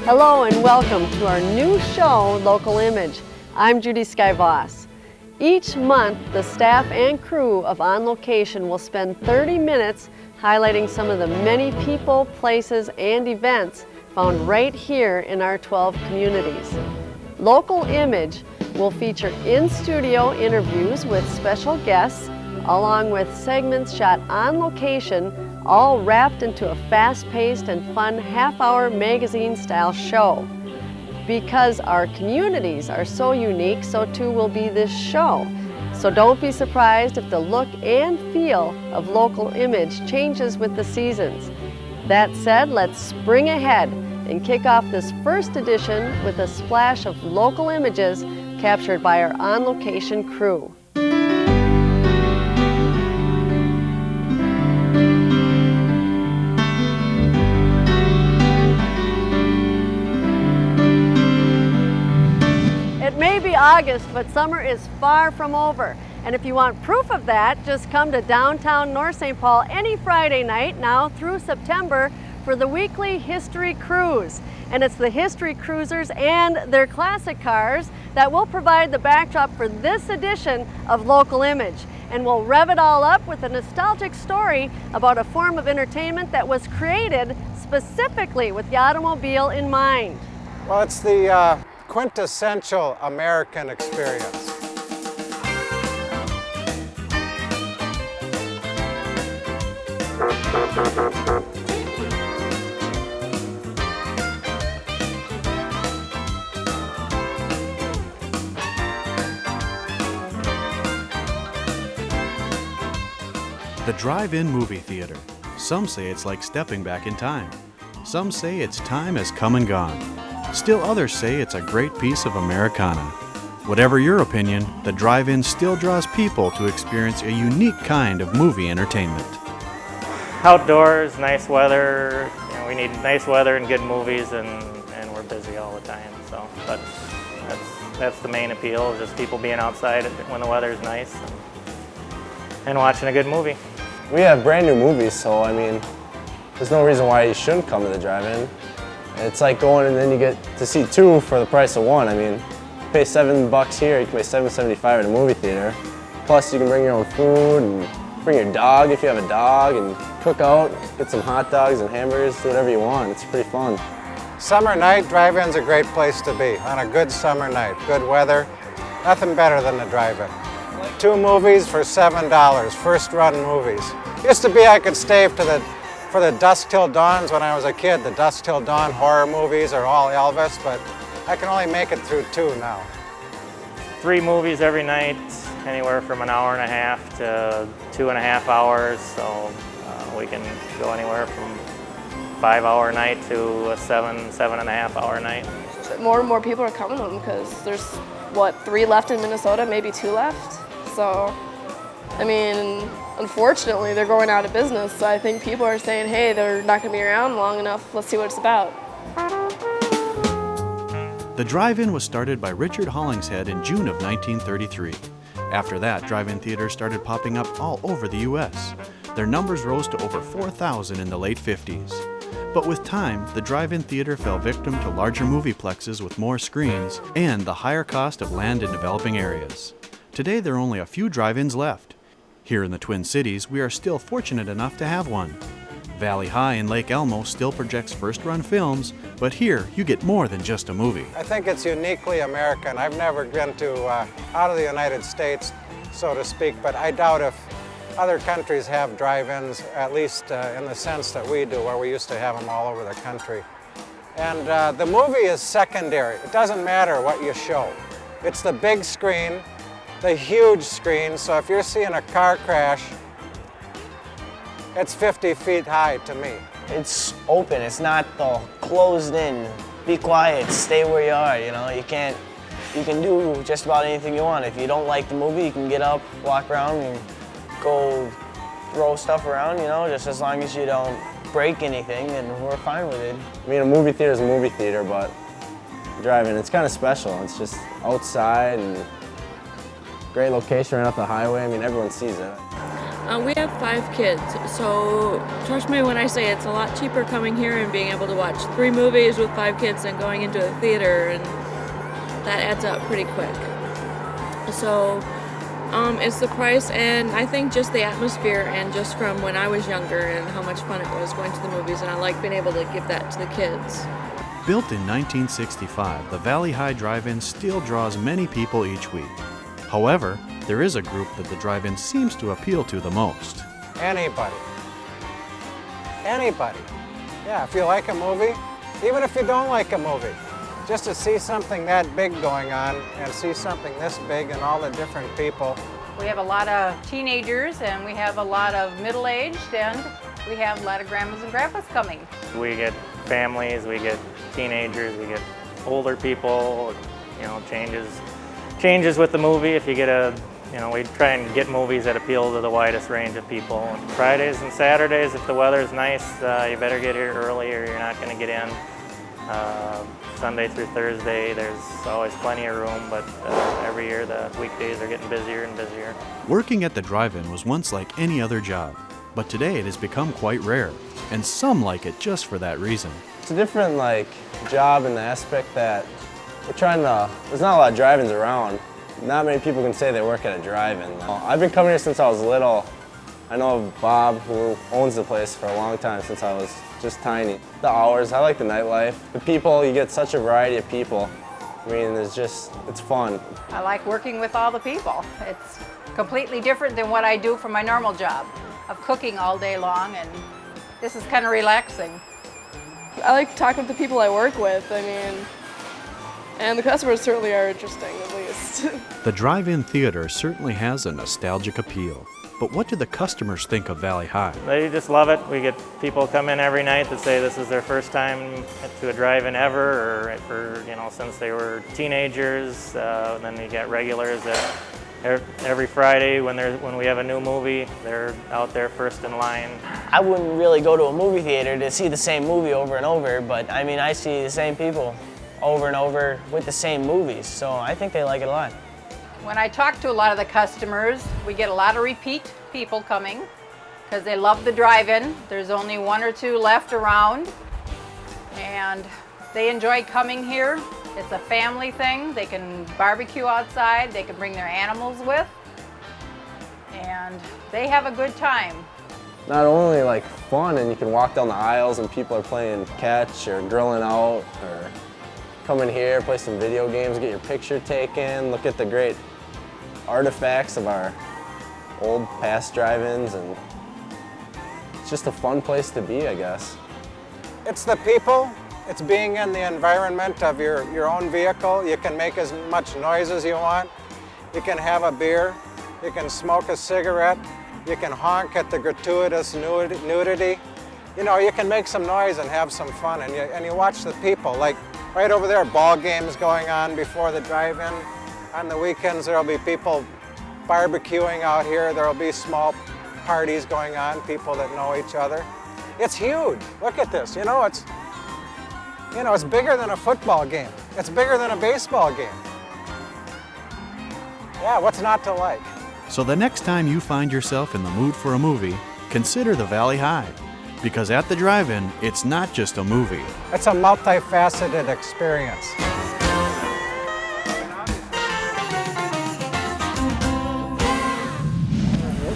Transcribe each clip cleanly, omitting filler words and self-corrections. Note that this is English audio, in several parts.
Hello and welcome to our new show, Local Image. I'm Judy Sky Voss. Each month, the staff and crew of On Location will spend 30 minutes highlighting some of the many people, places, and events found right here in our 12 communities. Local Image will feature in-studio interviews with special guests, along with segments shot on location, all wrapped into a fast-paced and fun half-hour magazine-style show. Because our communities are so unique, so too will be this show. So don't be surprised if the look and feel of Local Image changes with the seasons. That said, let's spring ahead and kick off this first edition with a splash of local images captured by our On Location crew. It may be August, but summer is far from over. And if you want proof of that, just come to downtown North St. Paul any Friday night now through September for the weekly History Cruise. And it's the History Cruisers and their classic cars that will provide the backdrop for this edition of Local Image. And we'll rev it all up with a nostalgic story about a form of entertainment that was created specifically with the automobile in mind. Well, it's the quintessential American experience. The drive-in movie theater. Some say it's like stepping back in time. Some say its time has come and gone. Still others say it's a great piece of Americana. Whatever your opinion, the drive-in still draws people to experience a unique kind of movie entertainment. Outdoors, nice weather. You know, we need nice weather and good movies, and we're busy all the time. So, but that's the main appeal, is just people being outside when the weather's nice and watching a good movie. We have brand new movies, so I mean, there's no reason why you shouldn't come to the drive-in. It's like going and then you get to see two for the price of one. I mean, you pay $7 here, you can pay $7.75 at a movie theater. Plus you can bring your own food and bring your dog if you have a dog and cook out, get some hot dogs and hamburgers, do whatever you want. It's pretty fun. Summer night, drive-in's a great place to be. On a good summer night, good weather, nothing better than the drive-in. 2 movies for $7, first-run movies. Used to be I could stay for the Dusk Till Dawns when I was a kid. The Dusk Till Dawn horror movies are all Elvis, but I can only make it through 2 now. 3 movies every night, anywhere from an hour and a half to 2.5 hours. So we can go anywhere from 5-hour night to a 7.5 hour night. More and more people are coming to them because there's, 3 left in Minnesota, maybe 2 left. So, I mean, unfortunately, they're going out of business. So I think people are saying, hey, they're not going to be around long enough. Let's see what it's about. The drive-in was started by Richard Hollingshead in June of 1933. After that, drive-in theaters started popping up all over the U.S. Their numbers rose to over 4,000 in the late 50s. But with time, the drive-in theater fell victim to larger movieplexes with more screens and the higher cost of land in developing areas. Today, there are only a few drive-ins left. Here in the Twin Cities, we are still fortunate enough to have one. Valley High in Lake Elmo still projects first-run films, but here you get more than just a movie. I think it's uniquely American. I've never been to out of the United States, so to speak, but I doubt if other countries have drive-ins, at least in the sense that we do, where we used to have them all over the country. And the movie is secondary. It doesn't matter what you show. It's the big screen, the huge screen, so if you're seeing a car crash, it's 50 feet high to me. It's open, it's not closed in. Be quiet, stay where you are, you know, you can do just about anything you want. If you don't like the movie, you can get up, walk around, and go throw stuff around, you know, just as long as you don't break anything, and we're fine with it. I mean, a movie theater is a movie theater, but drive-in, it's kind of special. It's just outside and great location right off the highway. I mean, everyone sees it. We have 5 kids, so trust me when I say it's a lot cheaper coming here and being able to watch 3 movies with 5 kids than going into a theater, and that adds up pretty quick. So it's the price, and I think just the atmosphere, and just from when I was younger and how much fun it was going to the movies, and I like being able to give that to the kids. Built in 1965, the Valley High Drive-In still draws many people each week. However, there is a group that the drive-in seems to appeal to the most. Anybody. Anybody. Yeah, if you like a movie, even if you don't like a movie, just to see something that big going on and see something this big and all the different people. We have a lot of teenagers and we have a lot of middle-aged, and we have a lot of grandmas and grandpas coming. We get families, we get teenagers, we get older people, you know, changes with the movie. If you get we try and get movies that appeal to the widest range of people. Fridays and Saturdays, if the weather's nice, you better get here early or you're not going to get in. Sunday through Thursday, there's always plenty of room, but every year the weekdays are getting busier and busier. Working at the drive-in was once like any other job, but today it has become quite rare, and some like it just for that reason. It's a different job in the aspect that there's not a lot of drive-ins around. Not many people can say they work at a drive-in. I've been coming here since I was little. I know Bob, who owns the place, for a long time, since I was just tiny. The hours, I like the nightlife. The people, you get such a variety of people. I mean, it's fun. I like working with all the people. It's completely different than what I do for my normal job of cooking all day long, and this is kind of relaxing. I like talking with the people I work with, and the customers certainly are interesting, at least. The drive-in theater certainly has a nostalgic appeal. But what do the customers think of Valley High? They just love it. We get people come in every night that say this is their first time to a drive-in ever, or since they were teenagers. And then you get regulars that every Friday when we have a new movie, they're out there first in line. I wouldn't really go to a movie theater to see the same movie over and over, but I mean, I see the same people over and over with the same movies, so I think they like it a lot. When I talk to a lot of the customers, we get a lot of repeat people coming because they love the drive-in. There's only 1 or 2 left around, and they enjoy coming here. It's a family thing. They can barbecue outside, they can bring their animals with, and they have a good time. Not only fun, and you can walk down the aisles and people are playing catch or grilling out, or come in here, play some video games, get your picture taken, look at the great artifacts of our old past drive-ins, and it's just a fun place to be, I guess. It's the people. It's being in the environment of your own vehicle. You can make as much noise as you want. You can have a beer. You can smoke a cigarette. You can honk at the gratuitous nudity. You know, you can make some noise and have some fun, and you watch the people. Like right over there, ball games going on before the drive-in. On the weekends, there'll be people barbecuing out here. There'll be small parties going on, people that know each other. It's huge. Look at this. It's bigger than a football game. It's bigger than a baseball game. Yeah, what's not to like? So the next time you find yourself in the mood for a movie, consider the Valley High. Because at the drive-in, it's not just a movie. It's a multifaceted experience.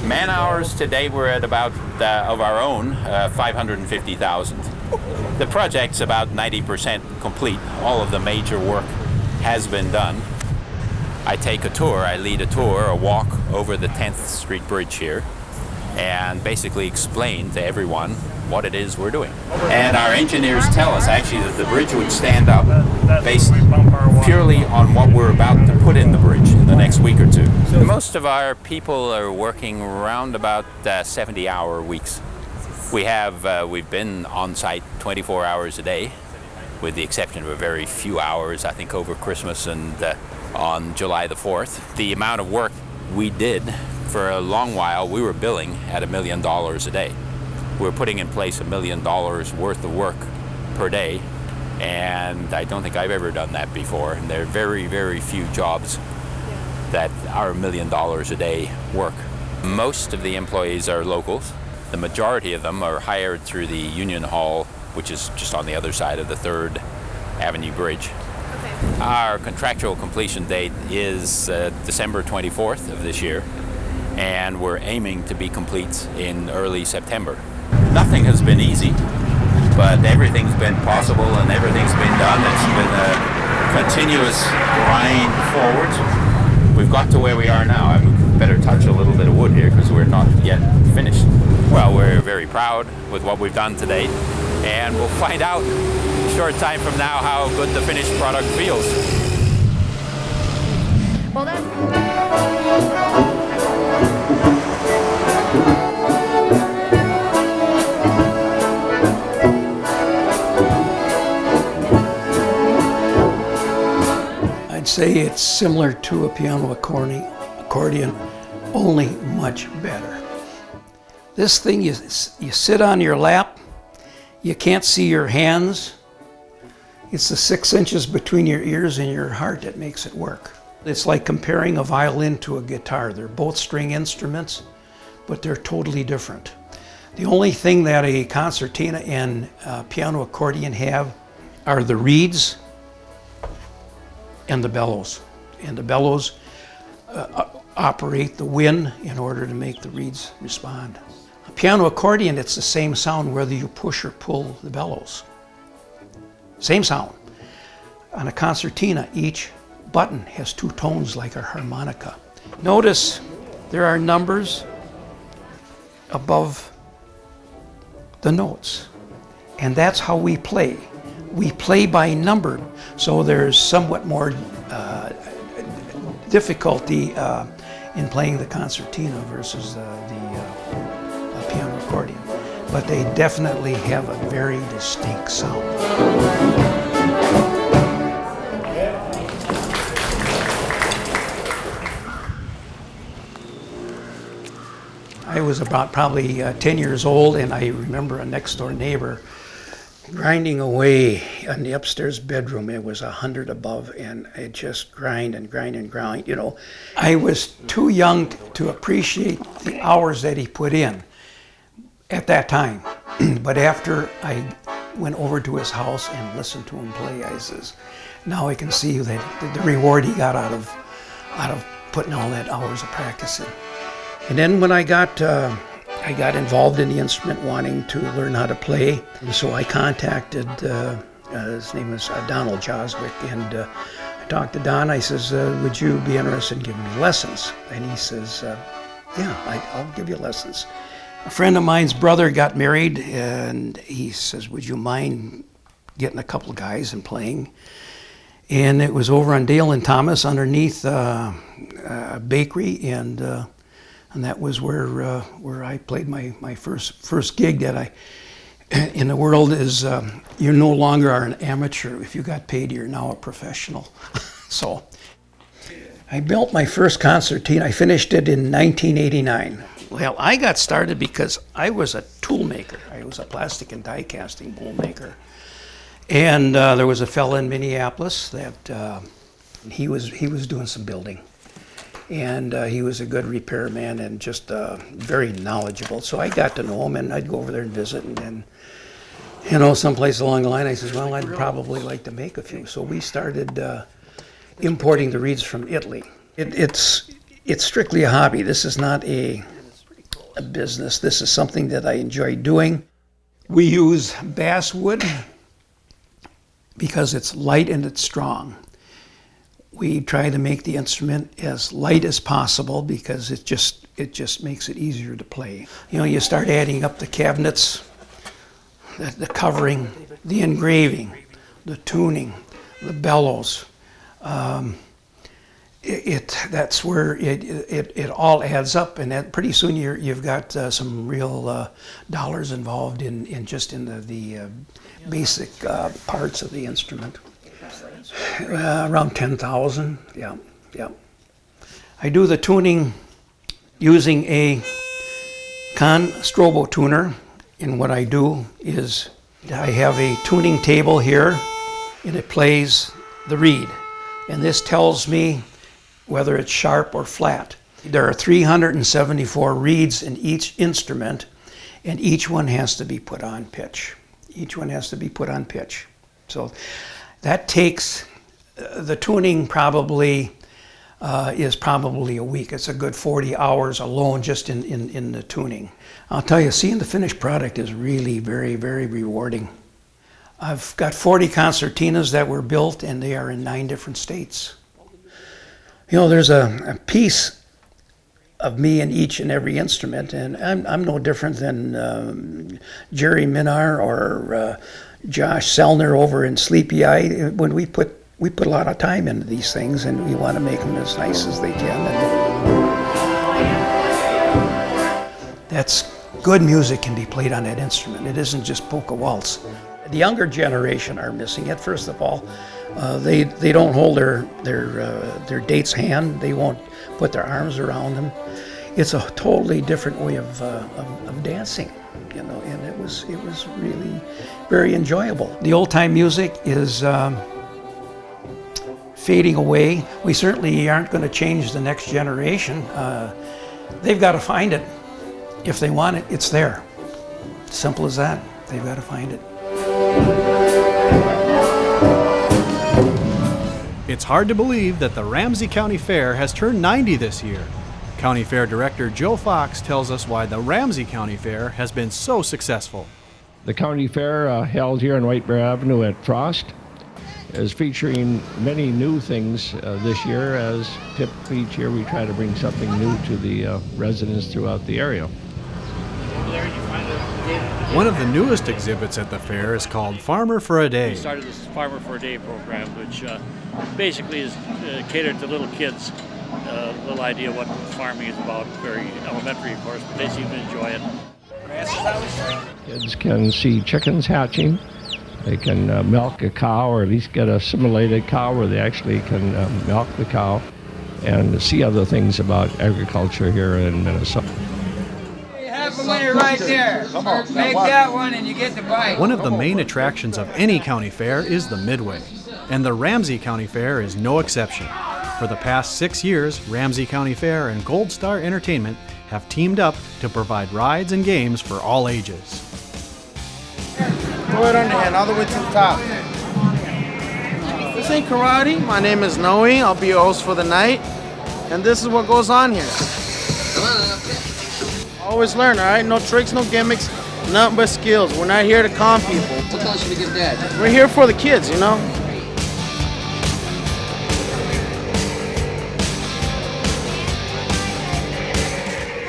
Man hours today we're at about, of our own, 550,000. The project's about 90% complete. All of the major work has been done. I take a tour, I lead a tour, a walk over the 10th Street Bridge here, and basically explain to everyone what it is we're doing. And our engineers tell us actually that the bridge would stand up based purely on what we're about to put in the bridge in the next week or 2. Most of our people are working around about 70-hour weeks. We've been on site 24 hours a day, with the exception of a very few hours, I think, over Christmas and on July the 4th. The amount of work we did, for a long while, we were billing at $1 million a day. We're putting in place $1 million worth of work per day, and I don't think I've ever done that before. And there are very, very few jobs that are $1 million a day work. Most of the employees are locals. The majority of them are hired through the Union Hall, which is just on the other side of the 3rd Avenue Bridge. Okay. Our contractual completion date is December 24th of this year, and we're aiming to be complete in early September. Nothing has been easy, but everything's been possible and everything's been done. It's been a continuous grind forward. We've got to where we are now. I better touch a little bit of wood here because we're not yet finished. Well, we're very proud with what we've done to date, and we'll find out a short time from now how good the finished product feels. Well, that's... I'd say it's similar to a piano accordion, only much better. This thing, you sit on your lap, you can't see your hands. It's the 6 inches between your ears and your heart that makes it work. It's like comparing a violin to a guitar. They're both string instruments, but they're totally different. The only thing that a concertina and a piano accordion have are the reeds and the bellows. And the bellows operate the wind in order to make the reeds respond. A piano accordion, it's the same sound whether you push or pull the bellows. Same sound. On a concertina, each button has 2 tones like a harmonica. Notice there are numbers above the notes, and that's how we play. We play by number, so there's somewhat more difficulty in playing the concertina versus the piano accordion. But they definitely have a very distinct sound. I was about probably 10 years old, and I remember a next door neighbor grinding away in the upstairs bedroom. It was 100 above, and it just grind and grind and grind. You know, I was too young to appreciate the hours that he put in at that time. But after I went over to his house and listened to him play, I says, now I can see that the reward he got out of putting all that hours of practice in. And then when I got involved in the instrument, wanting to learn how to play, and so I contacted, his name was Donald Joswick, and I talked to Don. I says, would you be interested in giving me lessons? And he says, yeah, I'll give you lessons. A friend of mine's brother got married, and he says, would you mind getting a couple of guys and playing? And it was over on Dale and Thomas underneath a bakery, and that was where I played my first gig that I in the world is you no longer are an amateur. If you got paid, you're now a professional. So I built my first concertina. I finished it in 1989. Well, I got started because I was a tool maker. I was a plastic and die casting bowl maker. And there was a fella in Minneapolis that he was doing some building. And he was a good repairman and just very knowledgeable. So I got to know him, and I'd go over there and visit. And then, you know, someplace along the line, I says, well, I'd probably like to make a few. So we started importing the reeds from Italy. It's strictly a hobby. This is not a business. This is something that I enjoy doing. We use basswood because it's light and it's strong. We try to make the instrument as light as possible because it just makes it easier to play. You know, you start adding up the cabinets, the covering, the engraving, the tuning, the bellows. That's where it all adds up, and that pretty soon you've got some real dollars involved in the basic parts of the instrument. Around 10,000, yeah. I do the tuning using a Conn Strobo tuner, and what I do is I have a tuning table here, and it plays the reed, and this tells me whether it's sharp or flat. There are 374 reeds in each instrument, and each one has to be put on pitch. Each one has to be put on pitch. So that takes, the tuning probably is probably a week. It's a good 40 hours alone just in the tuning. I'll tell you, seeing the finished product is really very, very rewarding. I've got 40 concertinas that were built, and they are in 9 different states. You know, there's a piece of me in each and every instrument, and I'm no different than Jerry Minar or Josh Selner over in Sleepy Eye. When we put a lot of time into these things, and we want to make them as nice as they can. That's good music can be played on that instrument. It isn't just polka waltz. The younger generation are missing it. First of all, they don't hold their date's hand. They won't put their arms around them. It's a totally different way of dancing, you know, and it was really very enjoyable. The old time music is fading away. We certainly aren't going to change the next generation. They've got to find it. If they want it, it's there. Simple as that. They've got to find it. It's hard to believe that the Ramsey County Fair has turned 90 this year. County Fair Director Joe Fox tells us why the Ramsey County Fair has been so successful. The County Fair held here on White Bear Avenue at Frost is featuring many new things this year, as typically each year we try to bring something new to the residents throughout the area. One of the newest exhibits at the fair is called Farmer for a Day. We started this Farmer for a Day program, which basically is catered to little kids. Little idea what farming is about. Very elementary, of course, but they seem to enjoy it. Kids can see chickens hatching. They can milk a cow, or at least get a simulated cow where they actually can milk the cow, and see other things about agriculture here in Minnesota. You have the winner right there. Make that one and you get the bike. One of the main attractions of any county fair is the Midway, and the Ramsey County Fair is no exception. For the past 6 years, Ramsey County Fair and Gold Star Entertainment have teamed up to provide rides and games for all ages. Throw it underhand all the way to the top. This ain't karate. My name is Noe. I'll be your host for the night. And this is what goes on here. Always learn, all right? No tricks, no gimmicks, nothing but skills. We're not here to con people. What color should we give Dad? We're here for the kids, you know?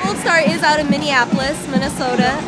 Gold Star is out of Minneapolis, Minnesota.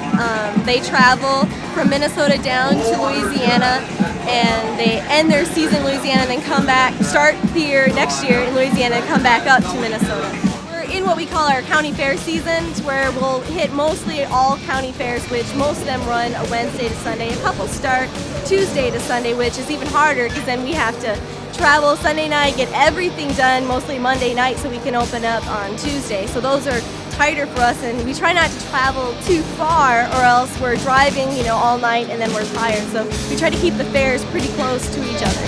They travel from Minnesota down to Louisiana, and they end their season in Louisiana and then come back, start the year next year in Louisiana and come back up to Minnesota. We're in what we call our county fair seasons, where we'll hit mostly all county fairs, which most of them run a Wednesday to Sunday. A couple start Tuesday to Sunday, which is even harder because then we have to travel Sunday night, get everything done, mostly Monday night, so we can open up on Tuesday. So those are tighter for us, and we try not to travel too far, or else we're driving, you know, all night and then we're tired. So we try to keep the fairs pretty close to each other.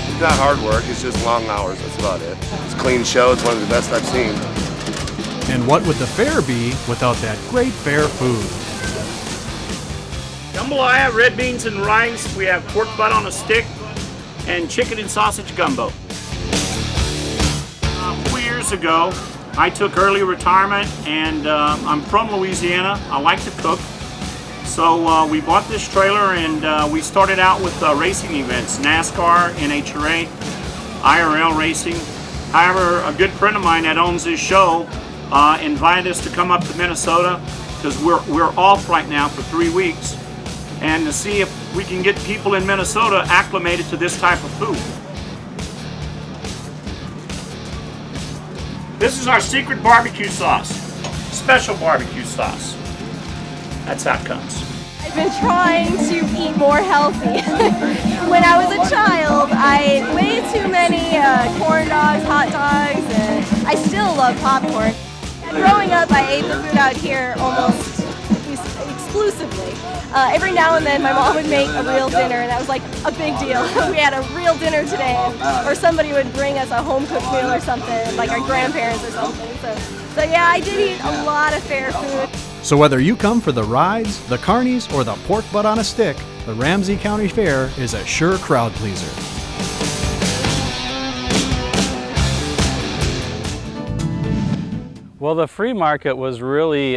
It's not hard work, it's just long hours, that's about it. It's a clean show, it's one of the best I've seen. And what would the fair be without that great fair food? Jambalaya, red beans and rice. We have pork butt on a stick and chicken and sausage gumbo. 4 years ago, I took early retirement, and I'm from Louisiana. I like to cook. So we bought this trailer, and we started out with racing events, NASCAR, NHRA, IRL racing. However, a good friend of mine that owns this show invited us to come up to Minnesota, because we're off right now for 3 weeks, and to see if we can get people in Minnesota acclimated to this type of food. This is our secret barbecue sauce, special barbecue sauce. That's how it comes. I've been trying to eat more healthy. When I was a child, I ate way too many corn dogs, hot dogs, and I still love popcorn. And growing up, I ate the food out here almost exclusively. every now and then my mom would make a real dinner, and that was like a big deal. We had a real dinner today, or somebody would bring us a home-cooked meal or something, like our grandparents or something. So yeah, I did eat a lot of fair food. So whether you come for the rides, the carnies, or the pork butt on a stick, the Ramsey County Fair is a sure crowd pleaser. Well, the free market was really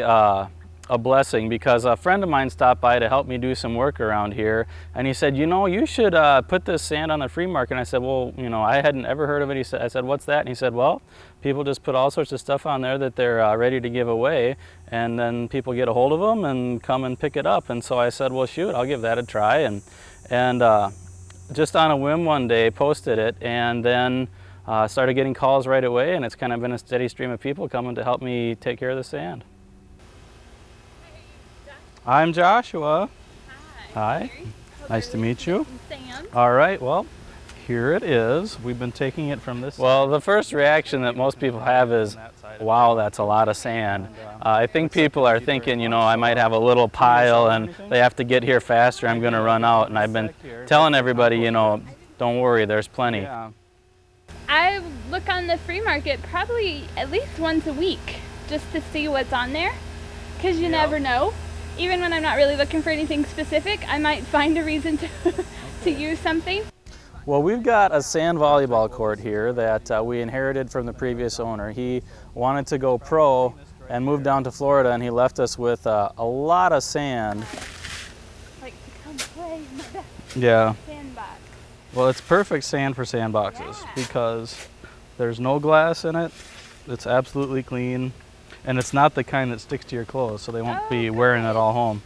a blessing because a friend of mine stopped by to help me do some work around here, and he said, you know, you should put this sand on the free market. And I said, well, you know, I hadn't ever heard of it. I said, what's that? And he said, well, people just put all sorts of stuff on there that they're ready to give away, and then people get a hold of them and come and pick it up. And so I said, well, shoot, I'll give that a try. And just on a whim one day posted it, and then started getting calls right away, and it's kind of been a steady stream of people coming to help me take care of the sand. I'm Joshua. Hi. Nice to meet you. Sam. All right, well, here it is. We've been taking it from this side. Well, the first reaction that most people have is, wow, that's a lot of sand. I think people are thinking, you know, I might have a little pile and they have to get here faster, I'm going to run out. And I've been telling everybody, you know, don't worry, there's plenty. I look on the free market probably at least once a week just to see what's on there, because you never know. Even when I'm not really looking for anything specific, I might find a reason to use something. Well, we've got a sand volleyball court here that we inherited from the previous owner. He wanted to go pro and moved down to Florida, and he left us with a lot of sand. Like to come play in my Yeah. sandbox. Well, it's perfect sand for sandboxes because there's no glass in it. It's absolutely clean, and it's not the kind that sticks to your clothes, so they won't be wearing it all home.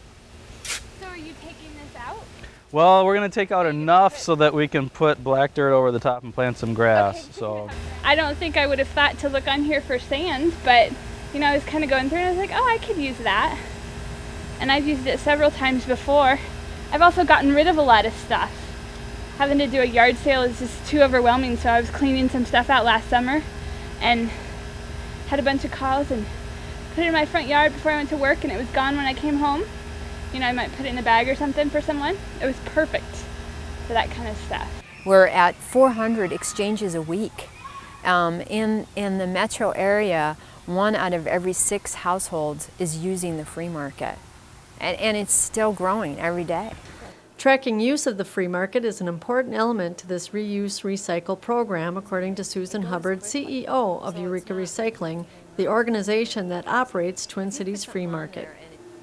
So are you taking this out? Well, we're going to take out enough so that we can put black dirt over the top and plant some grass. So I don't think I would have thought to look on here for sand, but you know, I was kind of going through and I was like, oh, I could use that. And I've used it several times before. I've also gotten rid of a lot of stuff. Having to do a yard sale is just too overwhelming, so I was cleaning some stuff out last summer and had a bunch of calls and put it in my front yard before I went to work, and it was gone when I came home. You know, I might put it in a bag or something for someone. It was perfect for that kind of stuff. We're at 400 exchanges a week. In the metro area, 1 out of every 6 households is using the free market. And it's still growing every day. Tracking use of the free market is an important element to this reuse recycle program, according to Susan Hubbard, CEO of Eureka Recycling, the organization that operates Twin Cities Free Market.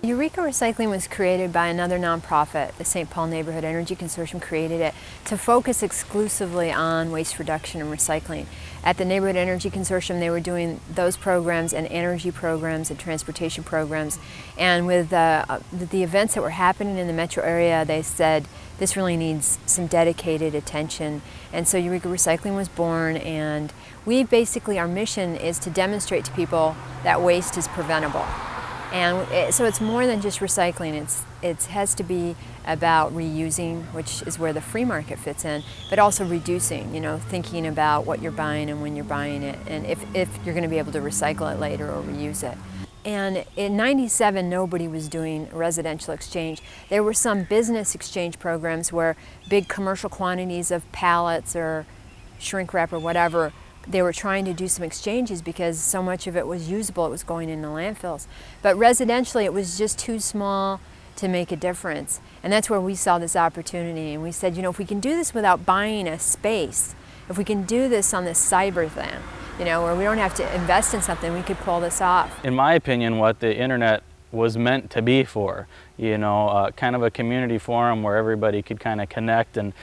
Eureka Recycling was created by another nonprofit. The St. Paul Neighborhood Energy Consortium created it to focus exclusively on waste reduction and recycling. At the Neighborhood Energy Consortium, they were doing those programs and energy programs and transportation programs. And with the events that were happening in the metro area, they said this really needs some dedicated attention. And so Eureka Recycling was born, and we basically, our mission is to demonstrate to people that waste is preventable. And so it's more than just recycling. It has to be about reusing, which is where the free market fits in, but also reducing, you know, thinking about what you're buying and when you're buying it, and if you're going to be able to recycle it later or reuse it. And in '97, nobody was doing residential exchange. There were some business exchange programs where big commercial quantities of pallets or shrink wrap or whatever, they were trying to do some exchanges because so much of it was usable, it was going into landfills. But residentially, it was just too small to make a difference. And that's where we saw this opportunity. And we said, you know, if we can do this without buying a space, if we can do this on this cyber thing, you know, where we don't have to invest in something, we could pull this off. In my opinion, what the internet was meant to be for, you know, kind of a community forum where everybody could kind of connect, and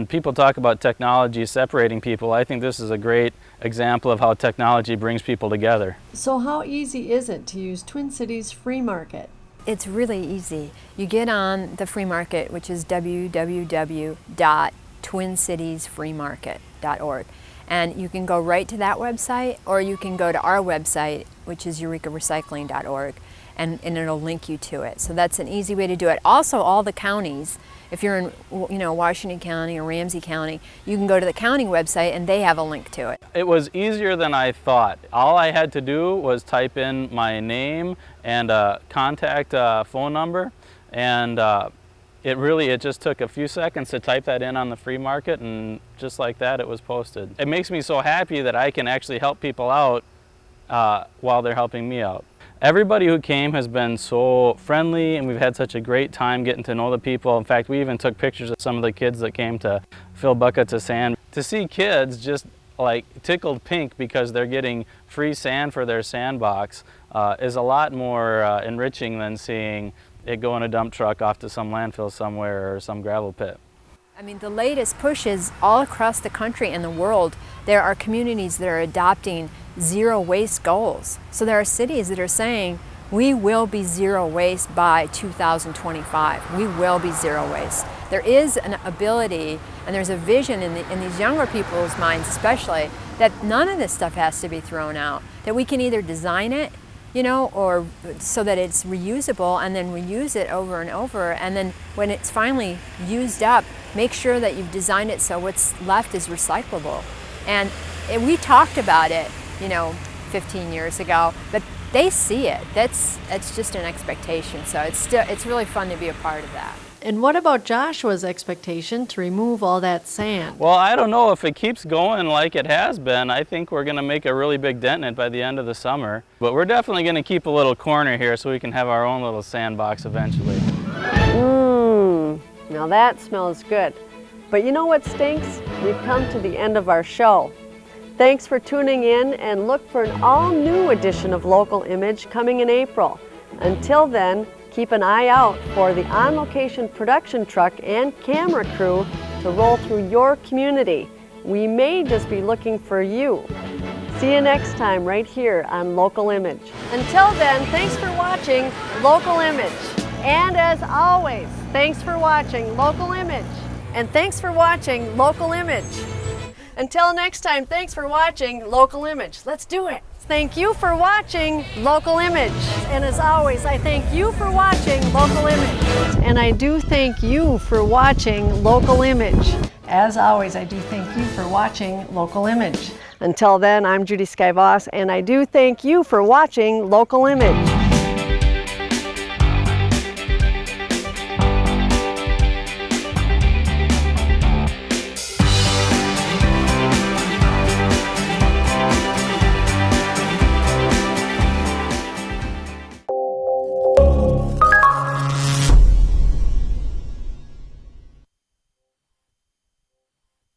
people talk about technology separating people. I think this is a great example of how technology brings people together. So how easy is it to use Twin Cities Free Market? It's really easy. You get on the free market, which is www.twincitiesfreemarket.org. And you can go right to that website, or you can go to our website, which is eurekarecycling.org, and it'll link you to it. So that's an easy way to do it. Also, all the counties, if you're in, you know, Washington County or Ramsey County, you can go to the county website and they have a link to it. It was easier than I thought. All I had to do was type in my name and contact phone number, and it just took a few seconds to type that in on the free market, and just like that it was posted. It makes me so happy that I can actually help people out while they're helping me out. Everybody who came has been so friendly, and we've had such a great time getting to know the people. In fact, we even took pictures of some of the kids that came to fill buckets of sand. To see kids just like tickled pink because they're getting free sand for their sandbox is a lot more enriching than seeing it go in a dump truck off to some landfill somewhere or some gravel pit. I mean, the latest push is all across the country and the world. There are communities that are adopting zero waste goals. So there are cities that are saying, we will be zero waste by 2025. We will be zero waste. There is an ability and there's a vision in these younger people's minds especially, that none of this stuff has to be thrown out. That we can either design it, you know, or so that it's reusable, and then reuse it over and over, and then when it's finally used up, make sure that you've designed it so what's left is recyclable. And we talked about it, you know, 15 years ago, but they see it. It's just an expectation, so it's really fun to be a part of that. And what about Joshua's expectation to remove all that sand? Well, I don't know if it keeps going like it has been. I think we're going to make a really big dent in it by the end of the summer. But we're definitely going to keep a little corner here so we can have our own little sandbox eventually. Now that smells good. But you know what stinks? We've come to the end of our show. Thanks for tuning in, and look for an all-new edition of Local Image coming in April. Until then, keep an eye out for the on-location production truck and camera crew to roll through your community. We may just be looking for you. See you next time right here on Local Image. Until then, thanks for watching Local Image. And as always, thanks for watching Local Image. And thanks for watching Local Image. Until next time, thanks for watching Local Image. Let's do it. Thank you for watching Local Image. And as always, I thank you for watching Local Image. And I do thank you for watching Local Image. As always, I do thank you for watching Local Image. Until then, I'm Judy Skyvoss, and I do thank you for watching Local Image.